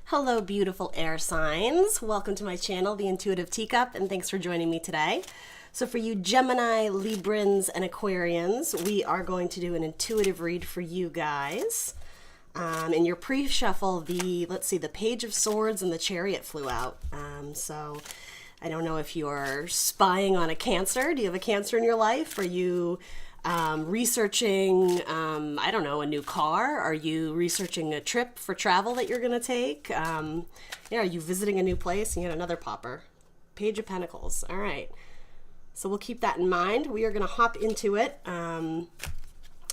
Hello, beautiful air signs. Welcome to my channel, The Intuitive Teacup, and thanks for joining me today. So for you Gemini, Librans, and Aquarians, we are going to do an intuitive read for you guys. In your pre-shuffle, the Page of Swords and the Chariot flew out. So I don't know if you're spying on a Cancer. Do you have a Cancer in your life? Are you researching, I don't know, a new car? Are you researching a trip for travel that you're going to take? Are you visiting a new place? And you had another popper. Page of Pentacles. All right. So we'll keep that in mind. We are going to hop into it. I'm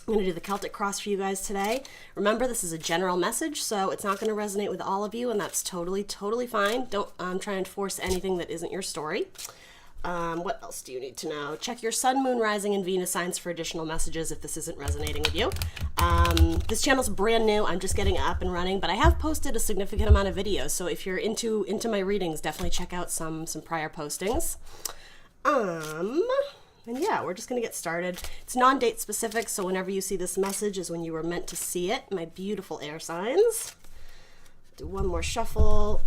going to do the Celtic Cross for you guys today. Remember, this is a general message, so it's not going to resonate with all of you, and that's totally fine. Don't try and force anything that isn't your story. What else do you need to know? Check your Sun, Moon, Rising, and Venus signs for additional messages if this isn't resonating with you. This channel's brand new. I'm just getting up and running, but I have posted a significant amount of videos, so if you're into my readings, definitely check out some prior postings. And yeah, we're just going to get started. It's non-date specific, so whenever you see this message is when you were meant to see it, my beautiful air signs. Do one more shuffle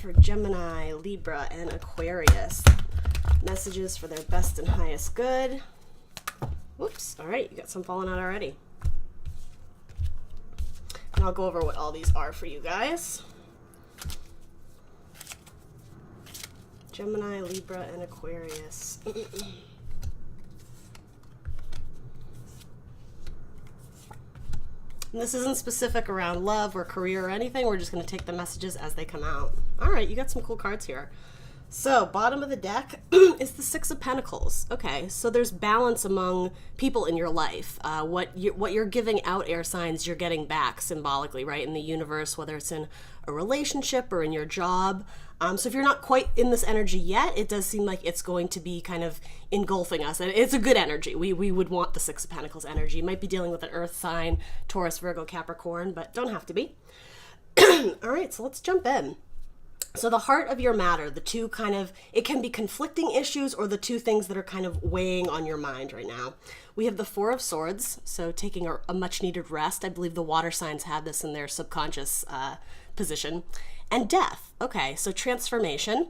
for Gemini, Libra, and Aquarius. Messages for their best and highest good. Whoops. All right, you got some falling out already. And I'll go over what all these are for you guys. Gemini, Libra, and Aquarius. And this isn't specific around love or career or anything. We're just going to take the messages as they come out. All right, you got some cool cards here. So, bottom of the deck is the Six of Pentacles. Okay, so there's balance among people in your life. What you're giving out, air signs, you're getting back symbolically, right, in the universe, whether it's in a relationship or in your job. So if you're not quite in this energy yet, it does seem like it's going to be kind of engulfing us. And it's a good energy. We would want the Six of Pentacles energy. You might be dealing with an earth sign, Taurus, Virgo, Capricorn, but don't have to be. All right, so let's jump in. So the heart of your matter, the two kind of, it can be conflicting issues or the two things that are kind of weighing on your mind right now. We have the Four of Swords, so taking a much needed rest. I believe the water signs have this in their subconscious position. And death. Okay, so transformation.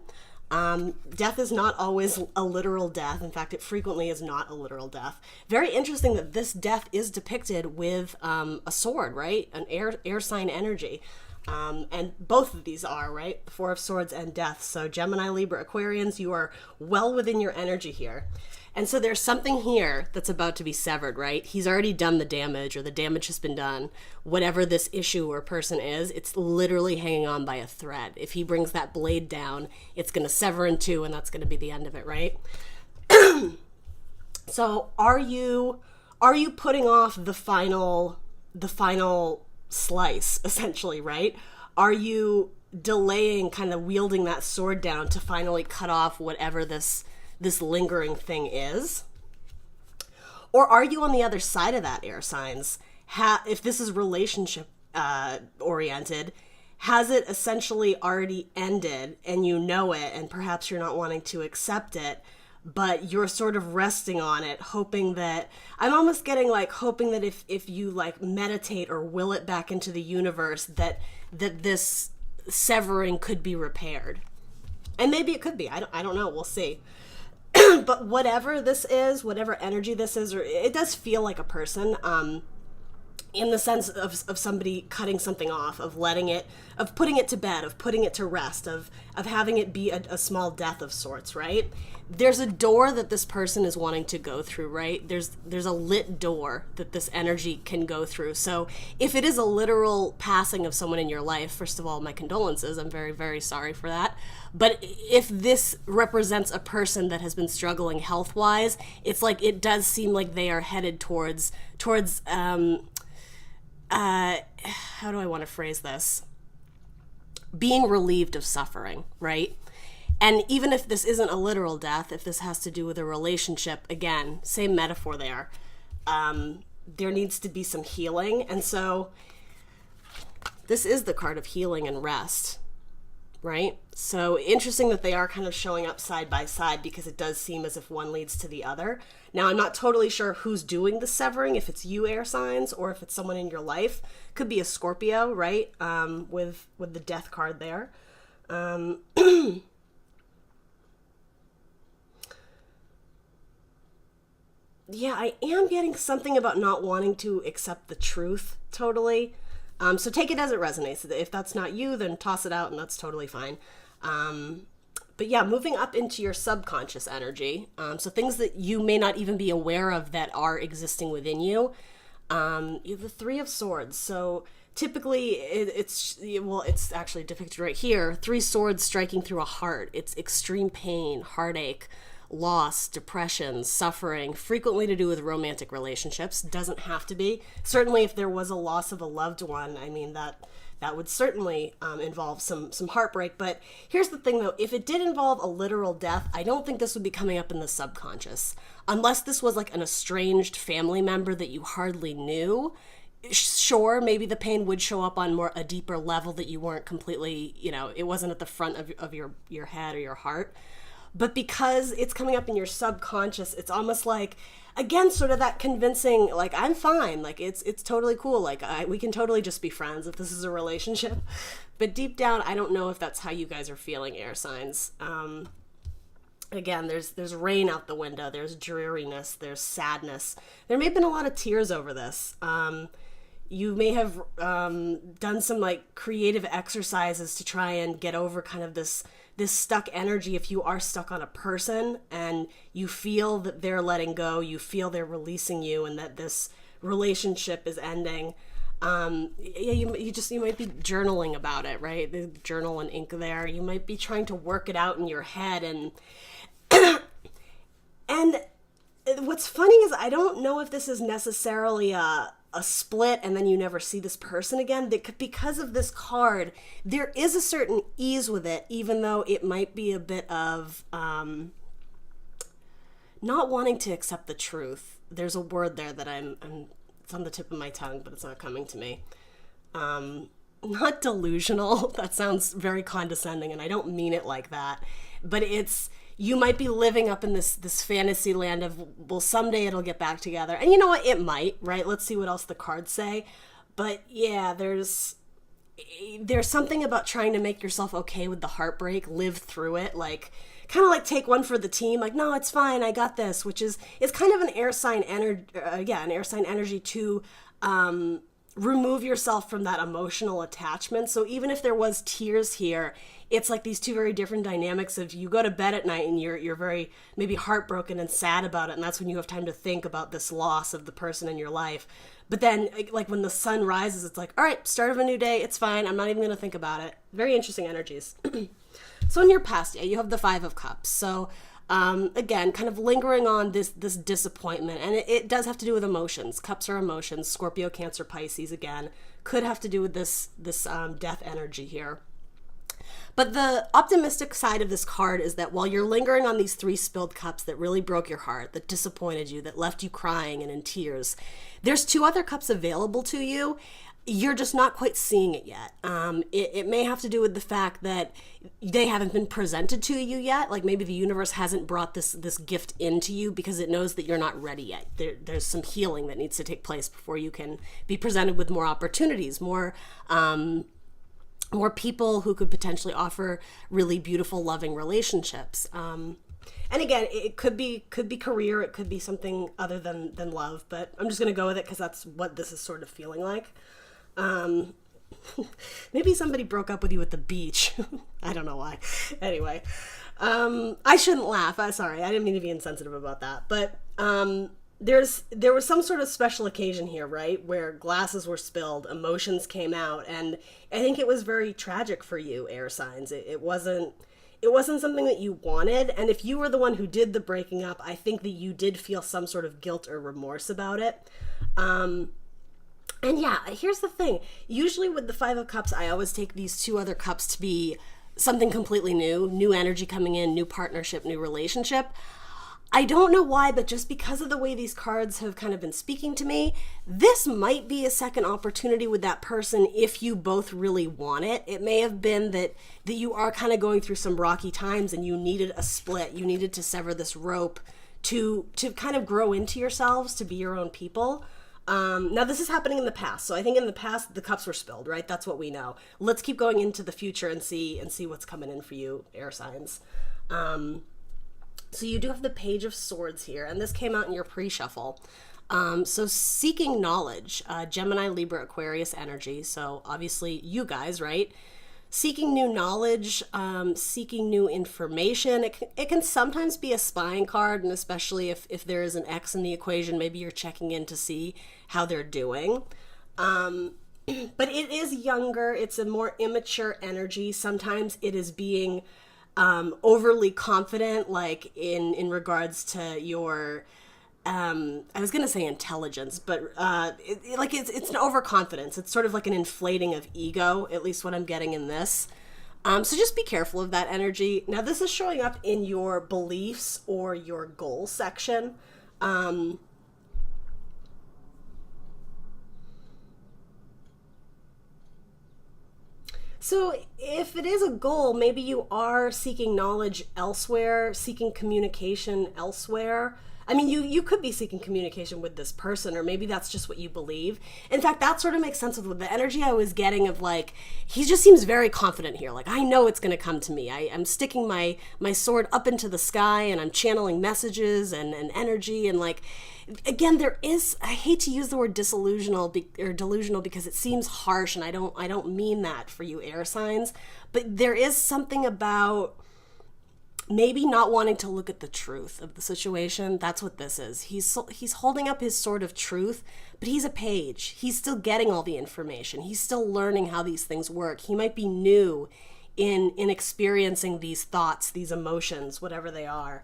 Death is not always a literal death. In fact, it frequently is not a literal death. Very interesting that this death is depicted with a sword, right? An air sign energy. And both of these are, right? Four of Swords and Death. So Gemini, Libra, Aquarians, you are well within your energy here. And so there's something here that's about to be severed, right? He's already done the damage, or the damage has been done. Whatever this issue or person is, it's literally hanging on by a thread. If he brings that blade down, it's going to sever in two, and that's going to be the end of it, right? So are you putting off the final slice, essentially, right? Are you delaying, kind of wielding that sword down to finally cut off whatever this lingering thing is? Or are you on the other side of that, air signs? If this is relationship oriented, has it essentially already ended and you know it, and perhaps you're not wanting to accept it, but you're sort of resting on it, hoping that, I'm almost getting like hoping that if you like meditate or will it back into the universe, that this severing could be repaired. And maybe it could be. I don't know. We'll see. But whatever this is, whatever energy this is, or it does feel like a person, in the sense of somebody cutting something off, of letting it, of putting it to bed, of putting it to rest, of having it be a small death of sorts, right? There's a door that this person is wanting to go through, right? There's a lit door that this energy can go through. So if it is a literal passing of someone in your life, first of all, my condolences. I'm very, very sorry for that. But if this represents a person that has been struggling health-wise, it's like, it does seem like they are headed towards how do I want to phrase this? Being relieved of suffering, right? And even if this isn't a literal death, if this has to do with a relationship, again, same metaphor there, there needs to be some healing. And so this is the card of healing and rest, right? So interesting that they are kind of showing up side by side, because it does seem as if one leads to the other. Now, I'm not totally sure who's doing the severing, if it's you air signs or if it's someone in your life. Could be a Scorpio, right? With the death card there. Yeah, I am getting something about not wanting to accept the truth totally. So take it as it resonates. If that's not you, then toss it out, and that's totally fine. But yeah, moving up into your subconscious energy. So things that you may not even be aware of that are existing within you. You have the Three of Swords. So typically it's actually depicted right here. Three swords striking through a heart. It's extreme pain, heartache, loss, depression, suffering, frequently to do with romantic relationships. Doesn't have to be. Certainly if there was a loss of a loved one, I mean, that would certainly involve some heartbreak. But here's the thing, though. If it did involve a literal death, I don't think this would be coming up in the subconscious. Unless this was like an estranged family member that you hardly knew. Sure, maybe the pain would show up on a deeper level that you weren't completely, it wasn't at the front of your head or your heart. But because it's coming up in your subconscious, it's almost like, again, sort of that convincing, like, I'm fine, like, it's totally cool, like, we can totally just be friends if this is a relationship. But deep down, I don't know if that's how you guys are feeling, air signs. Again, there's rain out the window, there's dreariness, there's sadness. There may have been a lot of tears over this. You may have done some, like, creative exercises to try and get over kind of this stuck energy. If you are stuck on a person and you feel that they're letting go, you feel they're releasing you, and that this relationship is ending, you might be journaling about it, right? The journal and ink there. You might be trying to work it out in your head, and and what's funny is I don't know if this is necessarily a split and then you never see this person again. Because of this card, there is a certain ease with it, even though it might be a bit of not wanting to accept the truth. There's a word there that it's on the tip of my tongue, but it's not coming to me. Not delusional. That sounds very condescending, and I don't mean it like that. But you might be living up in this fantasy land of, well, someday it'll get back together. And you know what? It might, right? Let's see what else the cards say. But yeah, there's something about trying to make yourself okay with the heartbreak, live through it, like kind of like take one for the team, like, no, it's fine, I got this, which is kind of an air sign energy to remove yourself from that emotional attachment. So even if there was tears here, it's like these two very different dynamics of, you go to bed at night and you're very maybe heartbroken and sad about it, and that's when you have time to think about this loss of the person in your life. But then, like, when the sun rises, it's like, all right, start of a new day, it's fine, I'm not even going to think about it. Very interesting energies. So in your past, you have the Five of Cups. So again, kind of lingering on this disappointment, and it does have to do with emotions. Cups are emotions. Scorpio, Cancer, Pisces, again, could have to do with this death energy here. But the optimistic side of this card is that while you're lingering on these three spilled cups that really broke your heart, that disappointed you, that left you crying and in tears, there's two other cups available to you. You're just not quite seeing it yet. It may have to do with the fact that they haven't been presented to you yet. Like, maybe the universe hasn't brought this gift into you because it knows that you're not ready yet. There's some healing that needs to take place before you can be presented with more opportunities, more people who could potentially offer really beautiful, loving relationships. And again, it could be career, it could be something other than love, but I'm just going to go with it because that's what this is sort of feeling like. Maybe somebody broke up with you at the beach. I don't know why. Anyway, I shouldn't laugh. Sorry, I didn't mean to be insensitive about that. But there was some sort of special occasion here, right, where glasses were spilled, emotions came out, and I think it was very tragic for you, air signs. It wasn't something that you wanted, and if you were the one who did the breaking up, I think that you did feel some sort of guilt or remorse about it. And yeah, here's the thing. Usually with the Five of Cups, I always take these two other cups to be something completely new energy coming in, new partnership, new relationship. I don't know why, but just because of the way these cards have kind of been speaking to me, this might be a second opportunity with that person if you both really want it. It may have been that you are kind of going through some rocky times and you needed a split. You needed to sever this rope to kind of grow into yourselves, to be your own people. Now this is happening in the past. So I think in the past the cups were spilled, right? That's what we know. Let's keep going into the future and see what's coming in for you, air signs. So you do have the Page of Swords here, and this came out in your pre-shuffle. So seeking knowledge, Gemini, Libra, Aquarius energy. So obviously you guys, right? Seeking new knowledge, seeking new information. It can sometimes be a spying card, and especially if there is an X in the equation, maybe you're checking in to see how they're doing. But it is younger. It's a more immature energy. Sometimes it is being overly confident, like in regards to your I was gonna say intelligence, but it's an overconfidence. It's sort of like an inflating of ego, at least what I'm getting in this. So just be careful of that energy. Now this is showing up in your beliefs or your goal section. So if it is a goal, maybe you are seeking knowledge elsewhere, seeking communication elsewhere. I mean, you could be seeking communication with this person, or maybe that's just what you believe. In fact, that sort of makes sense with the energy I was getting of like, he just seems very confident here. Like, I know it's going to come to me. I'm sticking my sword up into the sky and I'm channeling messages and energy. And like, again, there is, I hate to use the word disillusional or delusional because it seems harsh, and I don't mean that for you air signs, but there is something about maybe not wanting to look at the truth of the situation. That's what this is. He's holding up his sword of truth, but he's a page. He's still getting all the information. He's still learning how these things work. He might be new in experiencing these thoughts, these emotions, whatever they are.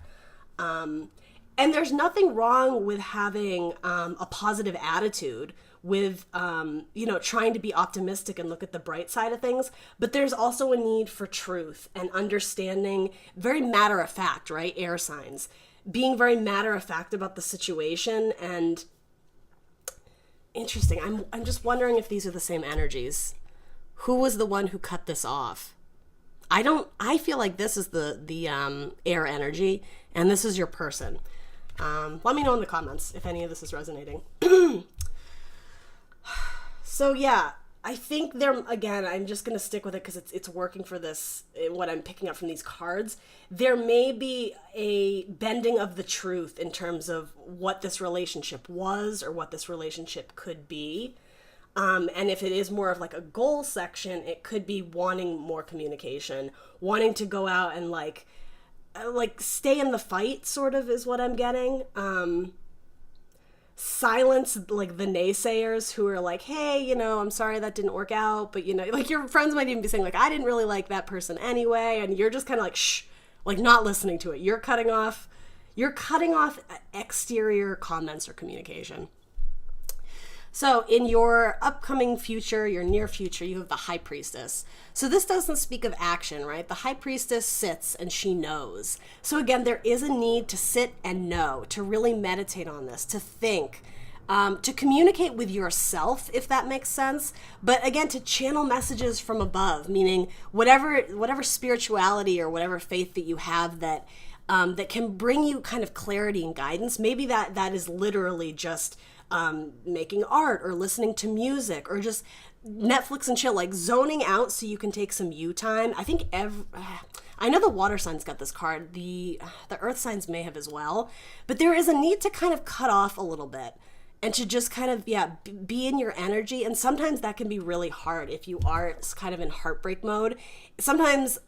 And there's nothing wrong with having a positive attitude, with trying to be optimistic and look at the bright side of things, but there's also a need for truth and understanding, very matter of fact, right? Air signs being very matter of fact about the situation. And interesting, I'm just wondering if these are the same energies. Who was the one who cut this off? I feel like this is the air energy, and this is your person. Let me know in the comments if any of this is resonating. So yeah, I think again, I'm just going to stick with it because it's working for this, what I'm picking up from these cards. There may be a bending of the truth in terms of what this relationship was or what this relationship could be. And if it is more of like a goal section, it could be wanting more communication, wanting to go out and like stay in the fight, sort of is what I'm getting. Silence like the naysayers who are like, hey, I'm sorry that didn't work out, but like your friends might even be saying like, I didn't really like that person anyway, and you're just kind of like, shh, like not listening to it. You're cutting off exterior comments or communication. So in your upcoming future, your near future, you have the High Priestess. So this doesn't speak of action, right? The High Priestess sits and she knows. So again, there is a need to sit and know, to really meditate on this, to think, to communicate with yourself, if that makes sense. But again, to channel messages from above, meaning whatever spirituality or whatever faith that you have that can bring you kind of clarity and guidance. Maybe that is literally just making art or listening to music or just Netflix and chill, like zoning out so you can take some you time. I think I know the water signs got this card. The earth signs may have as well, but there is a need to kind of cut off a little bit and to just kind of, be in your energy. And sometimes that can be really hard if you are kind of in heartbreak mode. Sometimes,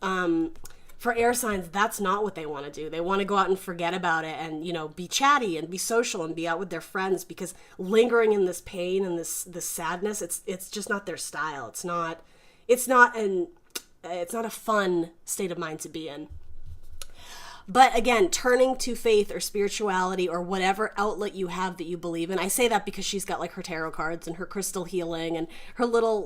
for air signs, that's not what they want to do. They want to go out and forget about it and, be chatty and be social and be out with their friends, because lingering in this pain and this sadness, it's just not their style. It's not a fun state of mind to be in. But again, turning to faith or spirituality or whatever outlet you have that you believe in. I say that because she's got like her tarot cards and her crystal healing and her little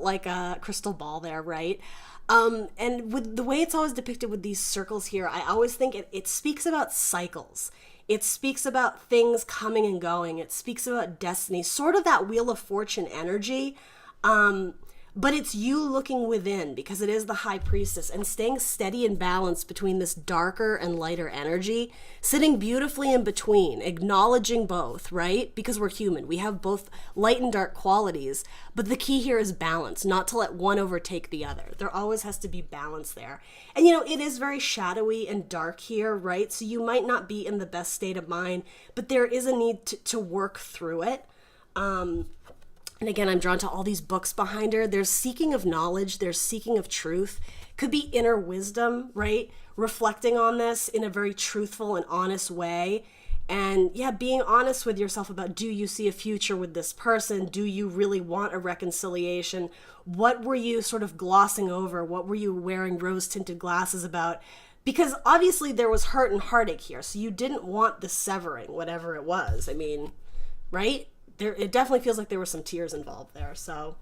crystal ball there, right? And with the way it's always depicted with these circles here, I always think it speaks about cycles. It speaks about things coming and going. It speaks about destiny, sort of that Wheel of Fortune energy. But it's you looking within, because it is the High Priestess, and staying steady and balanced between this darker and lighter energy, sitting beautifully in between, acknowledging both, right? Because we're human. We have both light and dark qualities, but the key here is balance, not to let one overtake the other. There always has to be balance there. And it is very shadowy and dark here, right? So you might not be in the best state of mind, but there is a need to work through it. And again, I'm drawn to all these books behind her. There's seeking of knowledge. There's seeking of truth. Could be inner wisdom, right? Reflecting on this in a very truthful and honest way. And yeah, being honest with yourself about, do you see a future with this person? Do you really want a reconciliation? What were you sort of glossing over? What were you wearing rose-tinted glasses about? Because obviously there was hurt and heartache here. So you didn't want the severing, whatever it was. I mean, right? It definitely feels like there were some tears involved there. So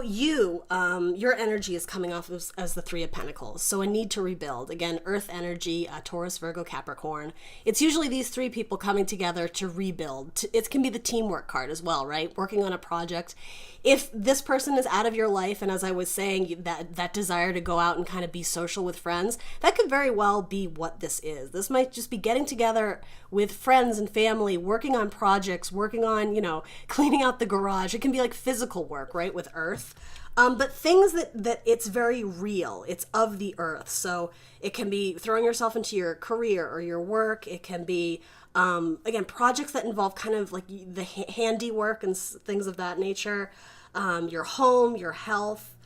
your energy is coming off as the Three of Pentacles. So a need to rebuild. Again, Earth energy, Taurus, Virgo, Capricorn. It's usually these three people coming together to rebuild. It can be the teamwork card as well, right? Working on a project. If this person is out of your life, and as I was saying, that desire to go out and kind of be social with friends, that could very well be what this is. This might just be getting together with friends and family, working on projects, working on, cleaning out the garage. It can be like physical work, right, with Earth. But things that it's very real. It's of the Earth. So it can be throwing yourself into your career or your work. It can be, again, projects that involve kind of like the handiwork and things of that nature. Your home, your health.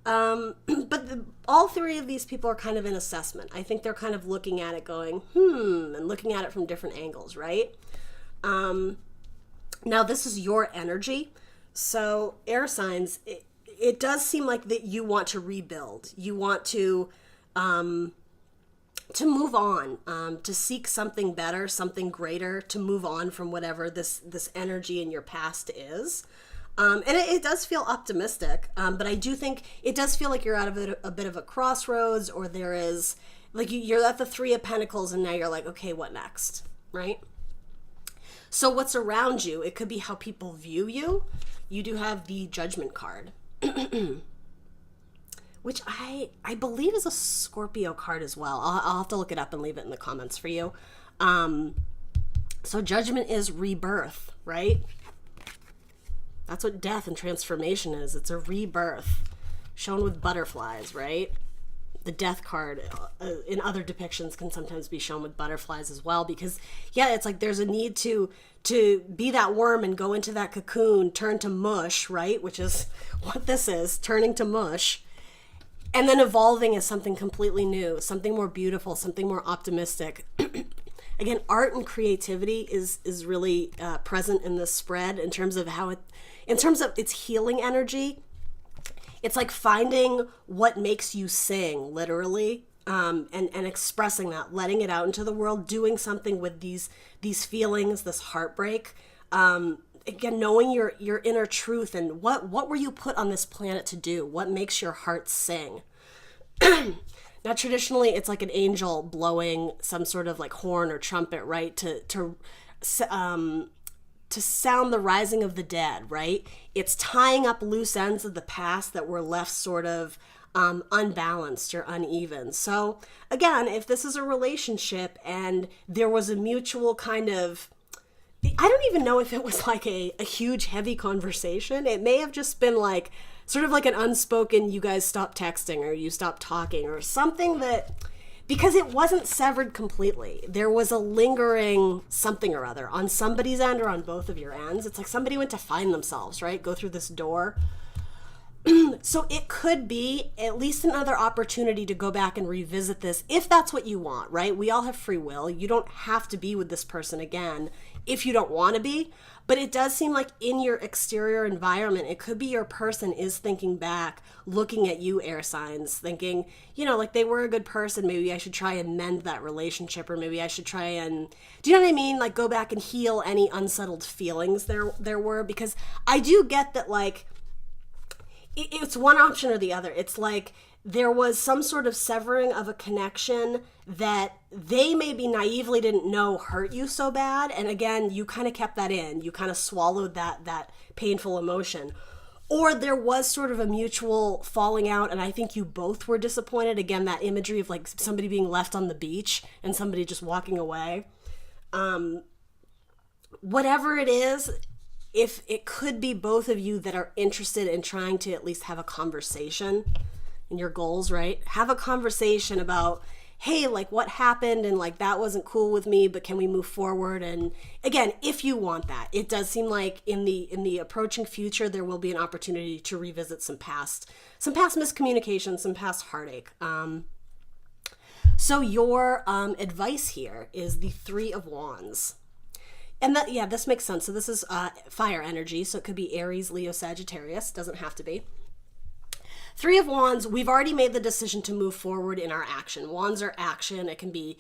But all three of these people are kind of in assessment. I think they're kind of looking at it going, and looking at it from different angles, right? Now, this is your energy. So air signs, it does seem like that you want to rebuild. You want to move on, to seek something better, something greater, to move on from whatever this energy in your past is. And it does feel optimistic, but I do think it does feel like you're out of a bit of a crossroads, or there is, like, you're at the Three of Pentacles and now you're like, okay, what next, right? So what's around you, it could be how people view you. You do have the Judgment card, which I believe is a Scorpio card as well. I'll have to look it up and leave it in the comments for you. So Judgment is rebirth, right? That's what death and transformation is. It's a rebirth shown with butterflies, right? The Death card in other depictions can sometimes be shown with butterflies as well, because yeah, it's like there's a need to be that worm and go into that cocoon, turn to mush, right? Which is what this is, turning to mush, and then evolving as something completely new, something more beautiful, something more optimistic. Again, art and creativity is really present in this spread in terms of its healing energy. It's like finding what makes you sing, literally, and expressing that, letting it out into the world, doing something with these feelings, this heartbreak. Again, knowing your inner truth and what were you put on this planet to do? What makes your heart sing? Now, traditionally, it's like an angel blowing some sort of like horn or trumpet, right? To sound the rising of the dead, right? It's tying up loose ends of the past that were left sort of unbalanced or uneven. So again, if this is a relationship and there was a mutual kind of, I don't even know if it was like a huge, heavy conversation. It may have just been like, sort of like an unspoken, you guys stop texting or you stop talking or something that, because it wasn't severed completely. There was a lingering something or other on somebody's end or on both of your ends. It's like somebody went to find themselves, right? Go through this door. So it could be at least another opportunity to go back and revisit this if that's what you want, right? We all have free will. You don't have to be with this person again if you don't want to be. But it does seem like in your exterior environment, it could be your person is thinking back, looking at you, air signs, thinking, like they were a good person. Maybe I should try and mend that relationship, or maybe I should try and, do you know what I mean? Like go back and heal any unsettled feelings there were, because I do get that, like, it's one option or the other. It's like there was some sort of severing of a connection that they maybe naively didn't know hurt you so bad. And again, you kind of kept that in. You kind of swallowed that painful emotion. Or there was sort of a mutual falling out, and I think you both were disappointed. Again, that imagery of like somebody being left on the beach and somebody just walking away. Whatever it is, if it could be both of you that are interested in trying to at least have a conversation in your goals, right? Have a conversation about, hey, like what happened and like that wasn't cool with me, but can we move forward? And again, if you want that, it does seem like in the approaching future there will be an opportunity to revisit some past miscommunication, some past heartache. So your advice here is the Three of Wands. And that, yeah, this makes sense. So this is fire energy. So it could be Aries, Leo, Sagittarius. Doesn't have to be. Three of Wands, we've already made the decision to move forward in our action. Wands are action. It can be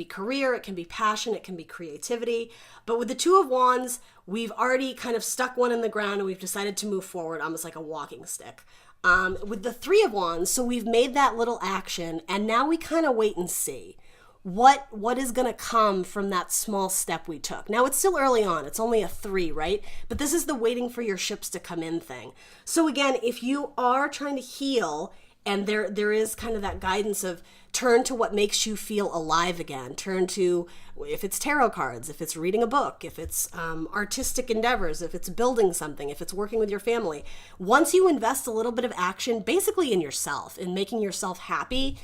career, it can be passion, it can be creativity. But with the Two of Wands, we've already kind of stuck one in the ground and we've decided to move forward almost like a walking stick. With the Three of Wands, so we've made that little action and now we kind of wait and see. What is going to come from that small step we took. Now it's still early on. It's only a 3, right? But this is the waiting for your ships to come in thing. So again, if you are trying to heal and there is kind of that guidance of turn to what makes you feel alive again. Turn to, if it's tarot cards, if it's reading a book, if it's artistic endeavors, if it's building something, if it's working with your family. Once you invest a little bit of action basically in yourself, in making yourself happy,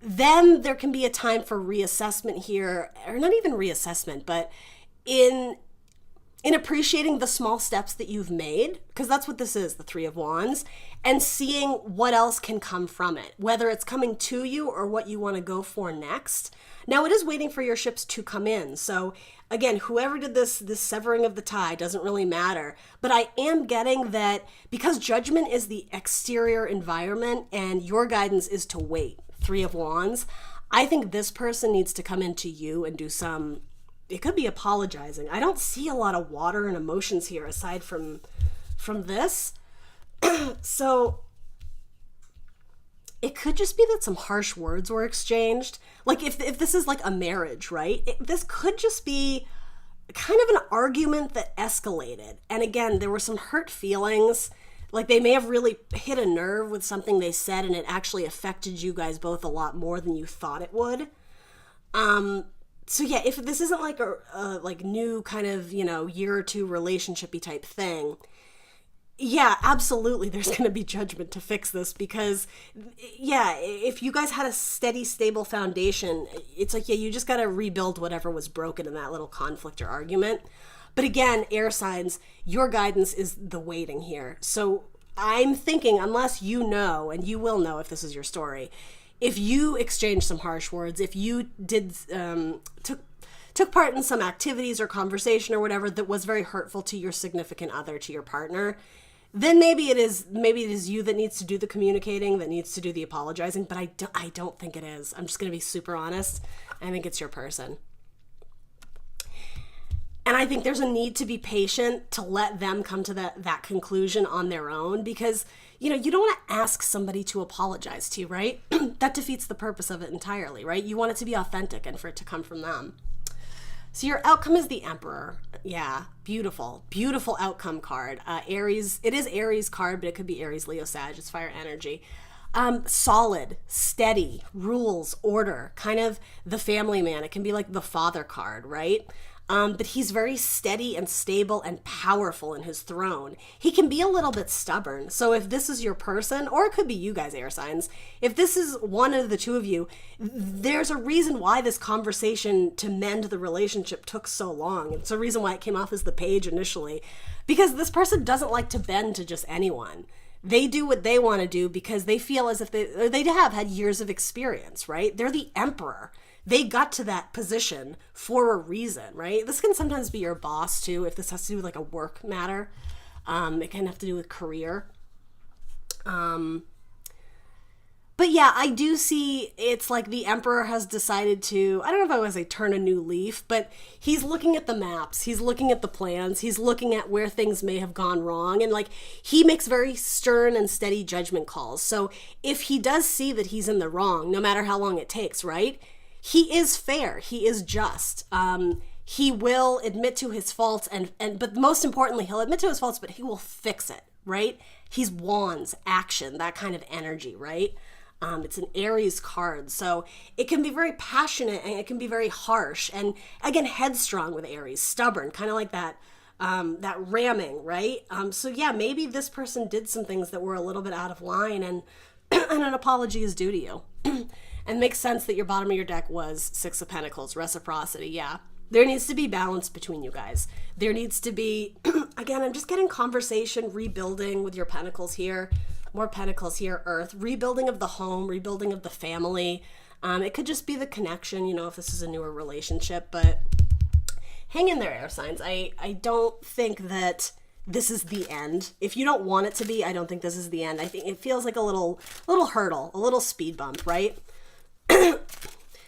then there can be a time for reassessment here, or not even reassessment, but in appreciating the small steps that you've made, because that's what this is, the Three of Wands, and seeing what else can come from it, whether it's coming to you or what you want to go for next. Now, it is waiting for your ships to come in. So again, whoever did this severing of the tie doesn't really matter. But I am getting that because judgment is the exterior environment and your guidance is to wait. Three of Wands, I think this person needs to come into you and do some, it could be apologizing. I don't see a lot of water and emotions here aside from this. So it could just be that some harsh words were exchanged. Like if this is like a marriage, right? This could just be kind of an argument that escalated. And again, there were some hurt feelings. Like they may have really hit a nerve with something they said and it actually affected you guys both a lot more than you thought it would. So yeah, if this isn't like a like new kind of, year or two relationshipy type thing, yeah, absolutely there's going to be judgment to fix this because, yeah, if you guys had a steady, stable foundation, it's like, yeah, you just got to rebuild whatever was broken in that little conflict or argument. But again, air signs, your guidance is the waiting here. So I'm thinking, unless you know, and you will know if this is your story, if you exchanged some harsh words, if you did took part in some activities or conversation or whatever that was very hurtful to your significant other, to your partner, then maybe it is you that needs to do the communicating, that needs to do the apologizing. But I don't think it is. I'm just going to be super honest. I think it's your person. And I think there's a need to be patient to let them come to that conclusion on their own because, you don't want to ask somebody to apologize to you, right? That defeats the purpose of it entirely, right? You want it to be authentic and for it to come from them. So your outcome is the Emperor. Yeah, beautiful, beautiful outcome card. Aries, it is Aries card, but it could be Aries, Leo, Sag. It's fire energy. Solid, steady, rules, order, kind of the family man. It can be like the father card, right? But he's very steady and stable and powerful in his throne. He can be a little bit stubborn. So if this is your person, or it could be you guys, air signs, if this is one of the two of you, there's a reason why this conversation to mend the relationship took so long. It's a reason why it came off as the page initially, because this person doesn't like to bend to just anyone. They do what they want to do because they feel as if they have had years of experience, right? They're the emperor. They got to that position for a reason, right? This can sometimes be your boss too, if this has to do with like a work matter. It can have to do with career. But But yeah, I do see it's like the Emperor has decided to, I don't know if I would say turn a new leaf, but he's looking at the maps, he's looking at the plans, he's looking at where things may have gone wrong, and like he makes very stern and steady judgment calls. So if he does see that he's in the wrong, no matter how long it takes, right? He is fair, he is just. He will admit to his faults, but most importantly, he'll admit to his faults, but he will fix it, right? He's wands, action, that kind of energy, right? It's an Aries card, so it can be very passionate and it can be very harsh, and again, headstrong with Aries, stubborn, kind of like that ramming, right? So yeah, maybe this person did some things that were a little bit out of line, and an apology is due to you. And makes sense that your bottom of your deck was Six of Pentacles, reciprocity, yeah. There needs to be balance between you guys. There needs to be, again, I'm just getting conversation, rebuilding with your pentacles here. More pentacles here, Earth. Rebuilding of the home, rebuilding of the family. It could just be the connection, you know, if this is a newer relationship. But hang in there, air signs. I don't think that this is the end. If you don't want it to be, I don't think this is the end. I think it feels like a little hurdle, a little speed bump, right? And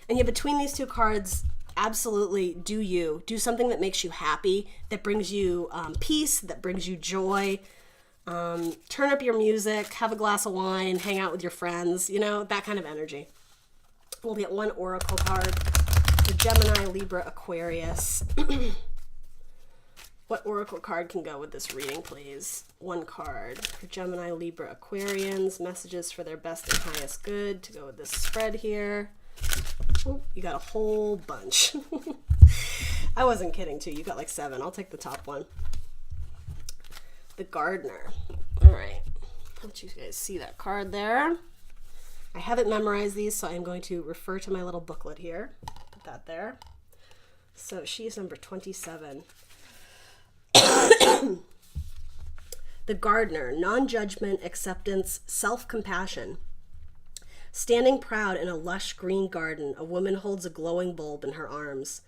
yet between these two cards, absolutely do something that makes you happy, that brings you peace, that brings you joy. Turn up your music, have a glass of wine, hang out with your friends, you know, that kind of energy. We'll get one oracle card for Gemini, Libra, Aquarius. What oracle card can go with this reading, please? One card for Gemini, Libra, Aquarians. Messages for their best and highest good to go with this spread here. Oh, you got a whole bunch. I wasn't kidding, too. You got like 7. I'll take the top one. The Gardener. All right. Let you guys see that card there. I haven't memorized these, so I'm going to refer to my little booklet here. Put that there. So she's number 27. The Gardener. Non-judgment, acceptance, self-compassion. Standing proud in a lush green garden, a woman holds a glowing bulb in her arms.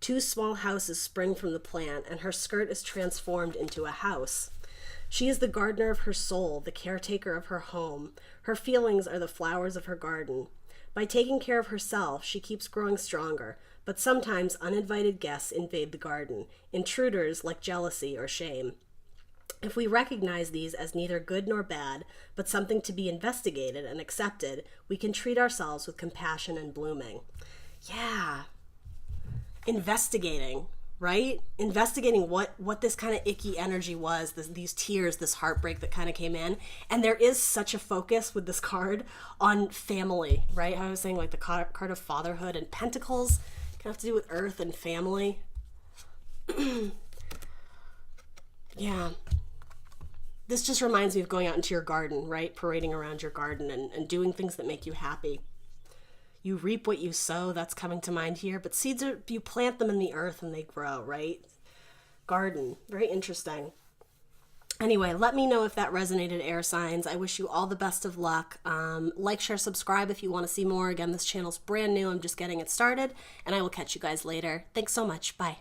2 small houses spring from the plant, and her skirt is transformed into a house. She is the gardener of her soul, the caretaker of her home. Her feelings are the flowers of her garden. By taking care of herself, she keeps growing stronger, but sometimes uninvited guests invade the garden, intruders like jealousy or shame. If we recognize these as neither good nor bad, but something to be investigated and accepted, we can treat ourselves with compassion and blooming. Yeah. Investigating, right? Investigating what this kind of icky energy was, these tears, this heartbreak that kind of came in. And there is such a focus with this card on family, right? How I was saying, like the card of fatherhood and pentacles can have to do with earth and family. Yeah. This just reminds me of going out into your garden, right? Parading around your garden and doing things that make you happy. You reap what you sow, that's coming to mind here. But seeds are, you plant them in the earth and they grow, right? Garden, very interesting. Anyway, let me know if that resonated, air signs. I wish you all the best of luck. Like, share, subscribe if you want to see more. Again, this channel's brand new. I'm just getting it started. And I will catch you guys later. Thanks so much. Bye.